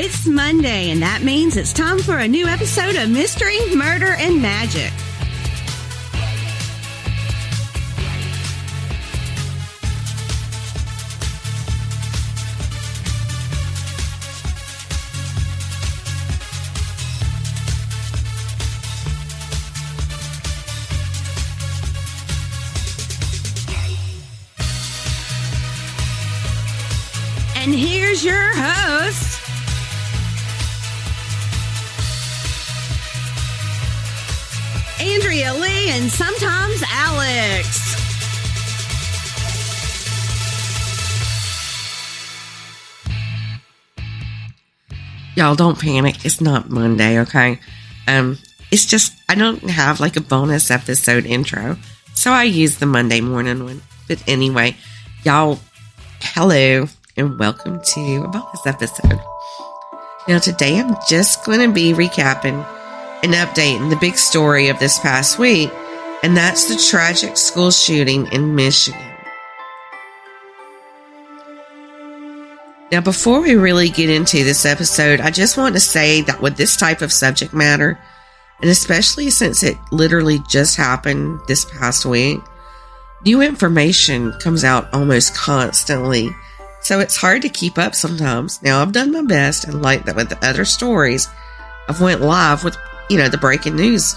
It's Monday, and that means it's time for a new episode of Mystery, Murder, and Magic. And here's your host, Andrea Lee, and sometimes Alex. Y'all don't panic. It's not Monday, okay? It's just I don't have like a bonus episode intro, so I use the Monday morning one. But anyway, y'all, hello and welcome to a bonus episode. Now today I'm just going to be recapping and updating the big story of this past week, and that's the tragic school shooting in Michigan. Now, before we really get into this episode, I just want to say that with this type of subject matter, and especially since it literally just happened this past week, new information comes out almost constantly, so it's hard to keep up sometimes. Now, I've done my best, and like that with the other stories, I've went live with the breaking news.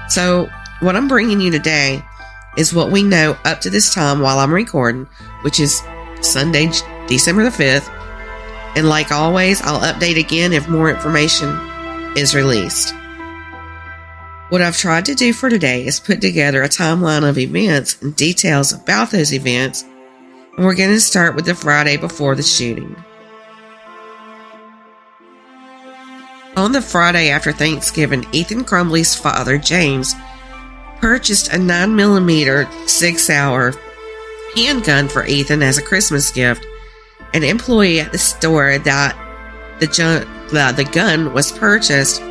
So what I'm bringing you today is what we know up to this time while I'm recording, which is Sunday, December the 5th. And like always, I'll update again if more information is released. What I've tried to do for today is put together a timeline of events and details about those events. And we're going to start with the Friday before the shooting. On the Friday after Thanksgiving, Ethan Crumbley's father, James, purchased a 9mm 6-hour handgun for Ethan as a Christmas gift. An employee at the store that the gun was purchased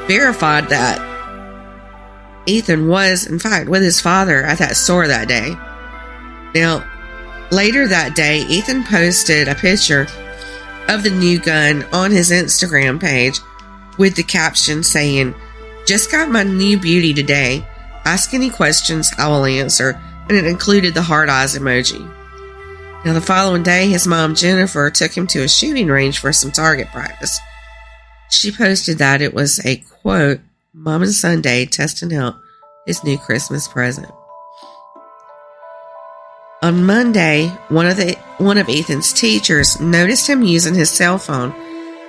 verified that Ethan was, in fact, with his father at that store that day. Now, later that day, Ethan posted a picture of the new gun on his Instagram page with the caption saying, "Just got my new beauty today. Ask any questions, I will answer," and it included the heart eyes emoji. Now, the following day, his mom, Jennifer, took him to a shooting range for some target practice. She posted that it was a, quote, "Mom and Son day testing out his new Christmas present." On Monday, one of Ethan's teachers noticed him using his cell phone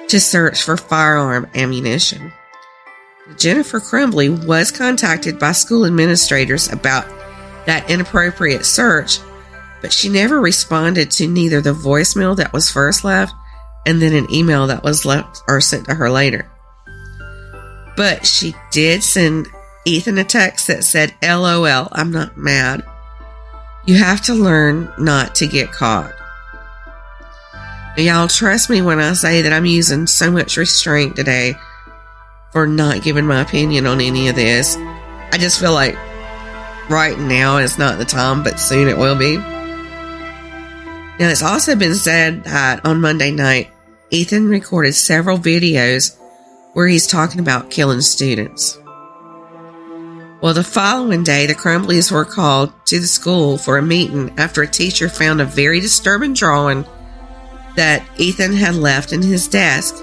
to search for firearm ammunition. Jennifer Crumbley was contacted by school administrators about that inappropriate search, but she never responded to neither the voicemail that was first left and then an email that was left or sent to her later. But she did send Ethan a text that said, "LOL, I'm not mad. You have to learn not to get caught." Now, y'all trust me when I say that I'm using so much restraint today for not giving my opinion on any of this. I just feel like right now is not the time, but soon it will be. Now, it's also been said that on Monday night, Ethan recorded several videos where he's talking about killing students. Well, the following day, the Crumbleys were called to the school for a meeting after a teacher found a very disturbing drawing that Ethan had left in his desk.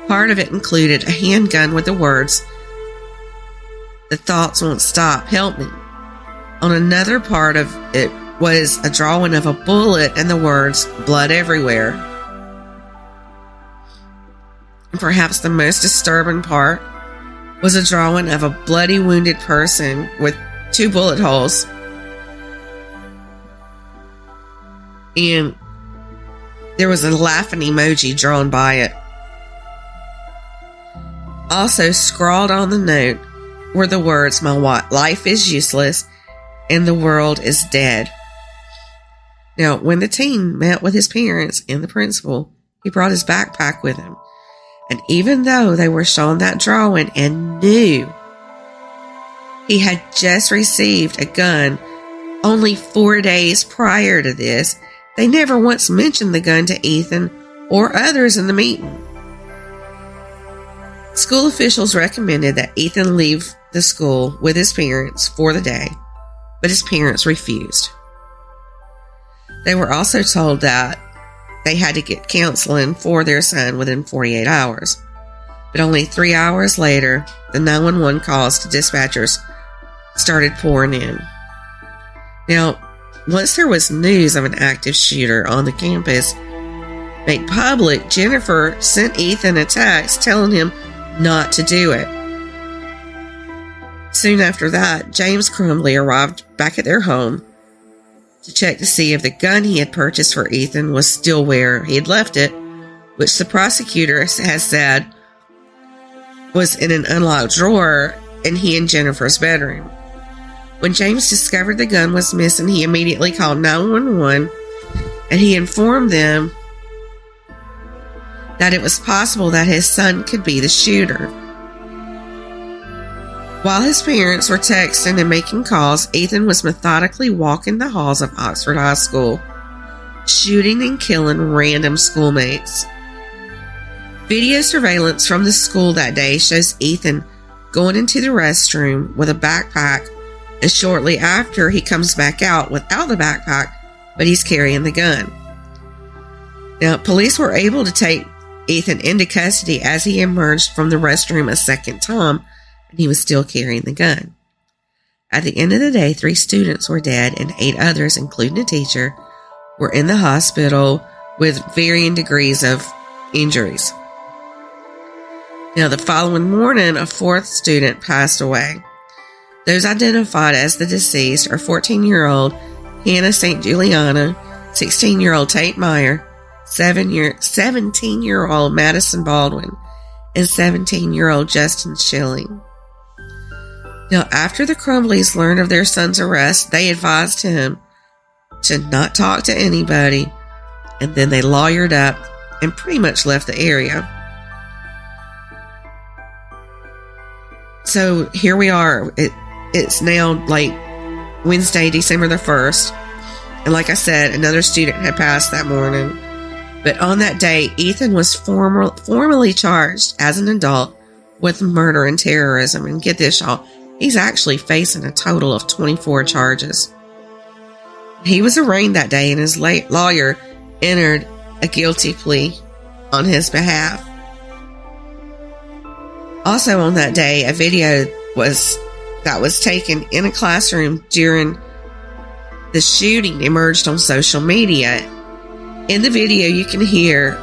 Part of it included a handgun with the words, "The thoughts won't stop, help me." On another part of it was a drawing of a bullet and the words, "Blood everywhere." And perhaps the most disturbing part was a drawing of a bloody wounded person with 2 bullet holes. And there was a laughing emoji drawn by it. Also scrawled on the note were the words, "My life is useless and the world is dead." Now, when the teen met with his parents and the principal, he brought his backpack with him. And even though they were shown that drawing and knew he had just received a gun only 4 days prior to this, they never once mentioned the gun to Ethan or others in the meeting. School officials recommended that Ethan leave the school with his parents for the day, but his parents refused. They were also told that they had to get counseling for their son within 48 hours. But only 3 hours later, the 911 calls to dispatchers started pouring in. Now, once there was news of an active shooter on the campus made public, Jennifer sent Ethan a text telling him not to do it. Soon after that, James Crumbly arrived back at their home to check to see if the gun he had purchased for Ethan was still where he had left it, which the prosecutor has said was in an unlocked drawer in he and Jennifer's bedroom. When James discovered the gun was missing, he immediately called 911 and he informed them that it was possible that his son could be the shooter. While his parents were texting and making calls, Ethan was methodically walking the halls of Oxford High School, shooting and killing random schoolmates. Video surveillance from the school that day shows Ethan going into the restroom with a backpack, and shortly after he comes back out without the backpack, but he's carrying the gun. Now, police were able to take Ethan into custody as he emerged from the restroom a second time, and he was still carrying the gun. At the end of the day, 3 students were dead and 8 others, including a teacher, were in the hospital with varying degrees of injuries. Now, the following morning, a 4th student passed away. Those identified as the deceased are 14-year-old Hannah St. Juliana, 16-year-old Tate Meyer, 17-year-old Madison Baldwin, and 17-year-old Justin Schilling. Now, after the Crumblies learned of their son's arrest, they advised him to not talk to anybody, and then they lawyered up and pretty much left the area. So here we are. It's now like Wednesday, December the 1st. And like I said, another student had passed that morning. But on that day, Ethan was formally charged as an adult with murder and terrorism. And get this, y'all, he's actually facing a total of 24 charges. He was arraigned that day, and his lawyer entered a guilty plea on his behalf. Also on that day, a video that was taken in a classroom during the shooting emerged on social media. In the video, you can hear,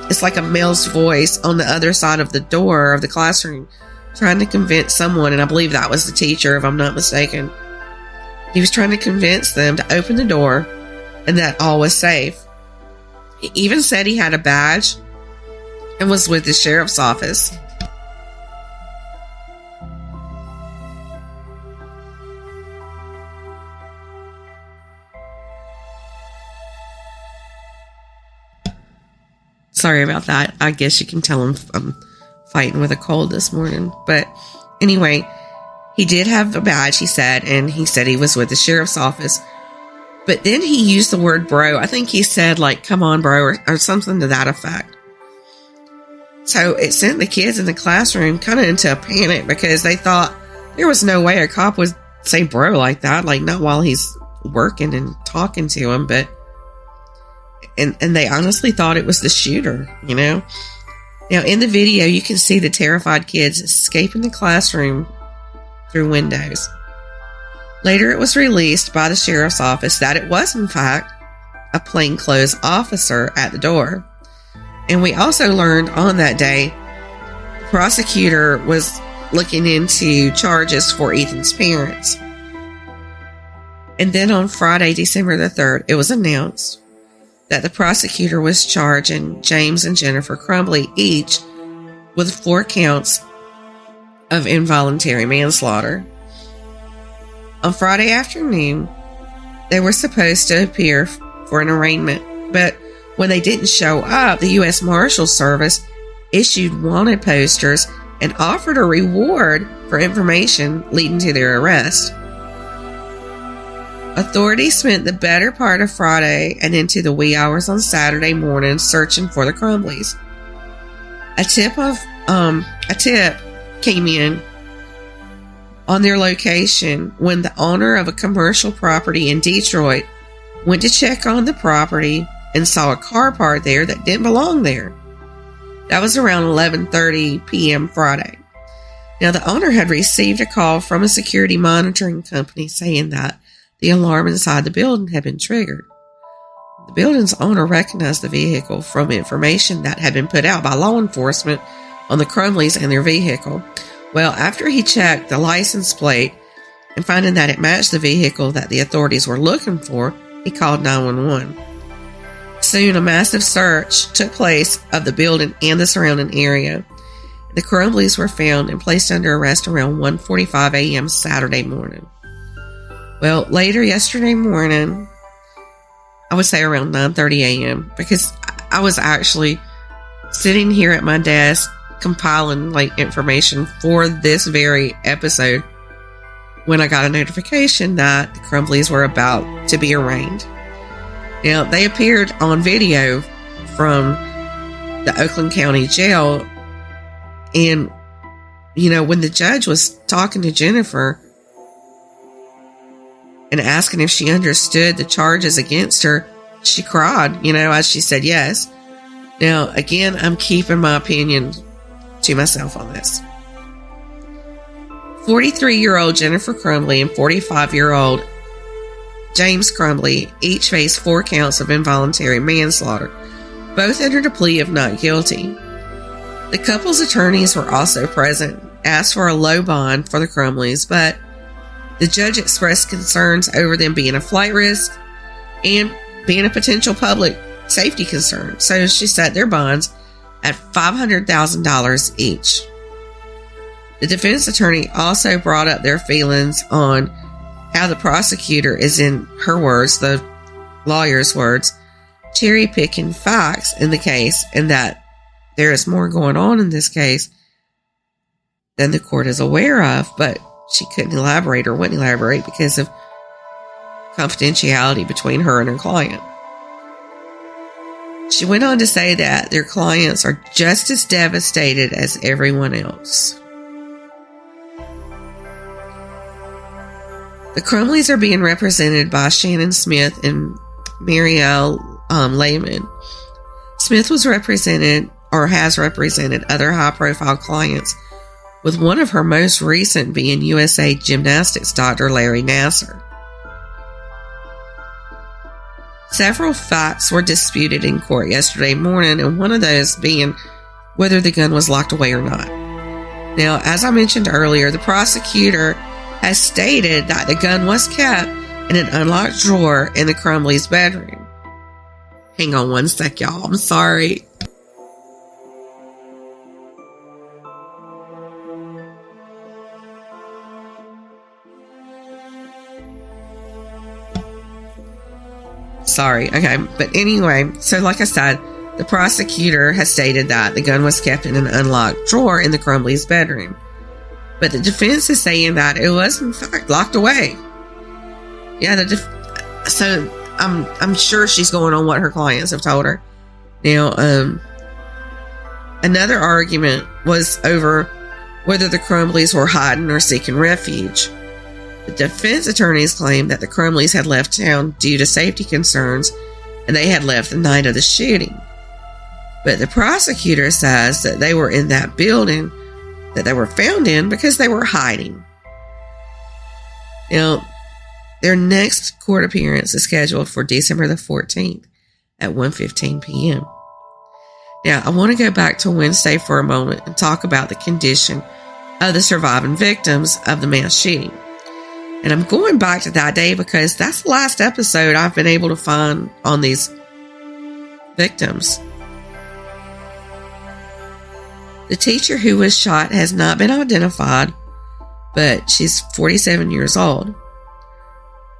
it's like a male's voice on the other side of the door of the classroom trying to convince someone, and I believe that was the teacher, if I'm not mistaken. He was trying to convince them to open the door and that all was safe. He even said he had a badge and was with the sheriff's office. Sorry about that. I guess you can tell I'm fighting with a cold this morning. But anyway, he did have a badge, he said, and he said he was with the sheriff's office. But then he used the word bro. I think he said, like, come on, bro, or something to that effect. So it sent the kids in the classroom kind of into a panic because they thought there was no way a cop would say bro like that, like not while he's working and talking to him, but and they honestly thought it was the shooter, you know. Now, in the video, you can see the terrified kids escaping the classroom through windows. Later, it was released by the sheriff's office that it was, in fact, a plainclothes officer at the door. And we also learned on that day, the prosecutor was looking into charges for Ethan's parents. And then on Friday, December the 3rd, it was announced that the prosecutor was charging James and Jennifer Crumbly each with 4 counts of involuntary manslaughter. On Friday afternoon, they were supposed to appear for an arraignment, but when they didn't show up, the U.S. Marshal Service issued wanted posters and offered a reward for information leading to their arrest. Authorities spent the better part of Friday and into the wee hours on Saturday morning searching for the Crumbleys. A tip came in on their location when the owner of a commercial property in Detroit went to check on the property and saw a car parked there that didn't belong there. That was around 11:30 p.m. Friday. Now, the owner had received a call from a security monitoring company saying that the alarm inside the building had been triggered. The building's owner recognized the vehicle from information that had been put out by law enforcement on the Crumbleys and their vehicle. Well, after he checked the license plate and finding that it matched the vehicle that the authorities were looking for, he called 911. Soon, a massive search took place of the building and the surrounding area. The Crumbleys were found and placed under arrest around 1:45 a.m. Saturday morning. Well, later yesterday morning, I would say around 9:30 a.m., because I was actually sitting here at my desk compiling information for this very episode when I got a notification that the Crumbleys were about to be arraigned. Now, they appeared on video from the Oakland County Jail, and, when the judge was talking to Jennifer and asking if she understood the charges against her, she cried, as she said yes. Now, again, I'm keeping my opinion to myself on this. 43-year-old Jennifer Crumbly and 45-year-old James Crumbly each faced 4 counts of involuntary manslaughter. Both entered a plea of not guilty. The couple's attorneys were also present, asked for a low bond for the Crumbleys, but the judge expressed concerns over them being a flight risk and being a potential public safety concern. So she set their bonds at $500,000 each. The defense attorney also brought up their feelings on how the prosecutor is, in her words, the lawyer's words, cherry-picking facts in the case, and that there is more going on in this case than the court is aware of, but she couldn't elaborate or wouldn't elaborate because of confidentiality between her and her client. She went on to say that their clients are just as devastated as everyone else. The Crumbleys are being represented by Shannon Smith and Marielle Lehman. Smith was represented or has represented other high-profile clients, with one of her most recent being USA Gymnastics Dr. Larry Nassar. Several facts were disputed in court yesterday morning, and one of those being whether the gun was locked away or not. Now, as I mentioned earlier, the prosecutor has stated that the gun was kept in an unlocked drawer in the Crumbleys' bedroom. Hang on one sec, y'all. I'm sorry. Sorry. Okay. But anyway, so like I said, the prosecutor has stated that the gun was kept in an unlocked drawer in the Crumbleys' bedroom. But the defense is saying that it was, in fact, locked away. Yeah, so I'm sure she's going on what her clients have told her. Now, another argument was over whether the Crumbleys were hiding or seeking refuge. The defense attorneys claimed that the Crumbleys had left town due to safety concerns, and they had left the night of the shooting. But the prosecutor says that they were in that building that they were found in because they were hiding. Now, their next court appearance is scheduled for December the 14th at 1:15 p.m. Now, I want to go back to Wednesday for a moment and talk about the condition of the surviving victims of the mass shooting. And I'm going back to that day because that's the last episode I've been able to find on these victims. The teacher who was shot has not been identified, but she's 47 years old.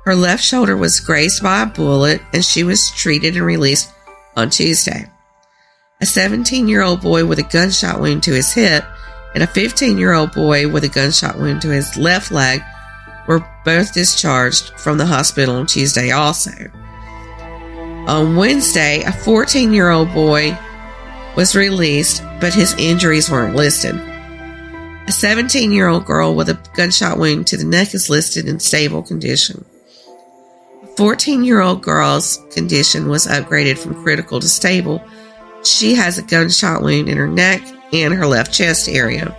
Her left shoulder was grazed by a bullet, and she was treated and released on Tuesday. A 17-year-old boy with a gunshot wound to his hip and a 15-year-old boy with a gunshot wound to his left leg were both discharged from the hospital on Tuesday also. On Wednesday, a 14-year-old boy was released, but his injuries weren't listed. A 17-year-old girl with a gunshot wound to the neck is listed in stable condition. A 14-year-old girl's condition was upgraded from critical to stable. She has a gunshot wound in her neck and her left chest area.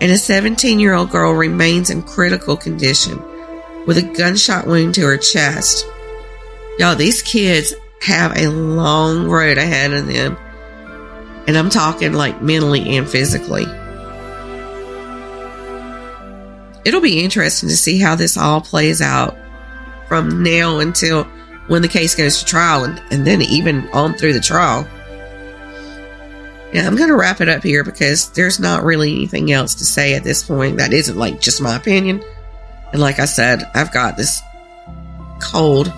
And a 17-year-old girl remains in critical condition with a gunshot wound to her chest. Y'all, these kids have a long road ahead of them. And I'm talking like mentally and physically. It'll be interesting to see how this all plays out from now until when the case goes to trial and then even on through the trial. Yeah, I'm going to wrap it up here because there's not really anything else to say at this point that isn't like just my opinion. And like I said, I've got this cold.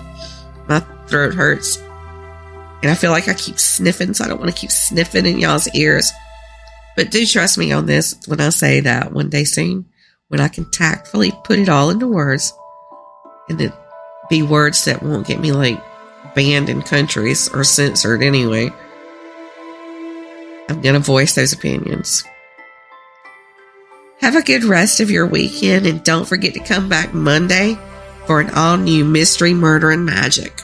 My throat hurts. And I feel like I keep sniffing, so I don't want to keep sniffing in y'all's ears. But do trust me on this when I say that one day soon, when I can tactfully put it all into words, and it be words that won't get me like banned in countries or censored anyway, I'm going to voice those opinions. Have a good rest of your weekend, and don't forget to come back Monday for an all-new Mystery, Murder, and Magic.